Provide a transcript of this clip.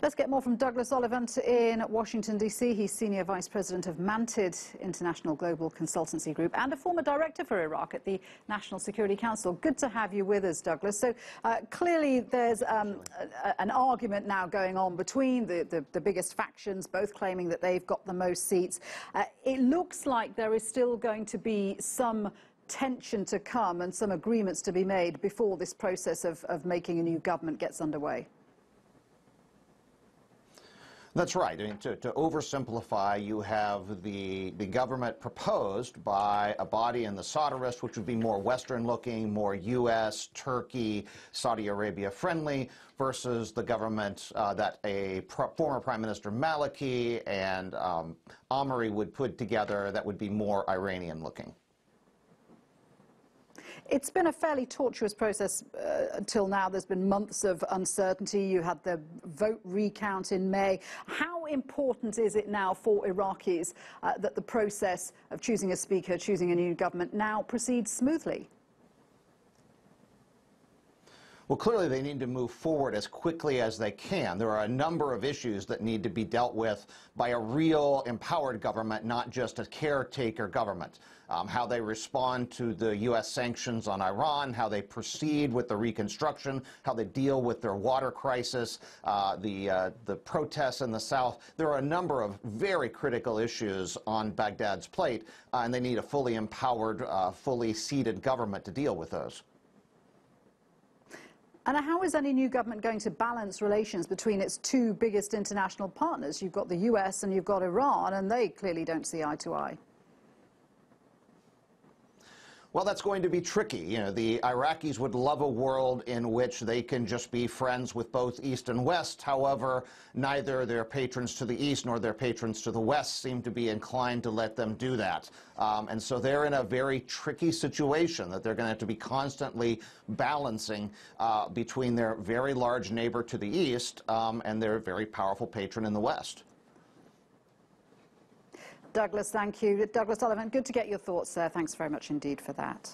Let's get more from Douglas Ollivant in Washington, D.C. He's Senior Vice President of Mantid, International Global Consultancy Group, and a former director for Iraq at the National Security Council. Good to have you with us, Douglas. So clearly there's an argument now going on between the biggest factions, both claiming that they've got the most seats. It looks like there is still going to be some tension to come and some agreements to be made before this process of making a new government gets underway. That's right. I mean, to oversimplify, you have the government proposed by Abadi and the Sadrists, which would be more Western-looking, more U.S., Turkey, Saudi Arabia friendly, versus the government that a former Prime Minister Maliki and Amiri would put together that would be more Iranian-looking. It's been a fairly tortuous process until now. There's been months of uncertainty. You had the vote recount in May. How important is it now for Iraqis that the process of choosing a speaker, choosing a new government now proceeds smoothly? Well, clearly they need to move forward as quickly as they can. There are a number of issues that need to be dealt with by a real empowered government, not just a caretaker government. How they respond to the U.S. sanctions on Iran, how they proceed with the reconstruction, how they deal with their water crisis, the protests in the south. There are a number of very critical issues on Baghdad's plate, and they need a fully empowered, fully seated government to deal with those. And how is any new government going to balance relations between its two biggest international partners? You've got the US and you've got Iran, and they clearly don't see eye to eye. Well, that's going to be tricky. You know, the Iraqis would love a world in which they can just be friends with both East and West. However, neither their patrons to the East nor their patrons to the West seem to be inclined to let them do that. And so they're in a very tricky situation that they're going to have to be constantly balancing between their very large neighbor to the East and their very powerful patron in the West. Douglas, thank you. Douglas Ollivant, good to get your thoughts there. Thanks very much indeed for that.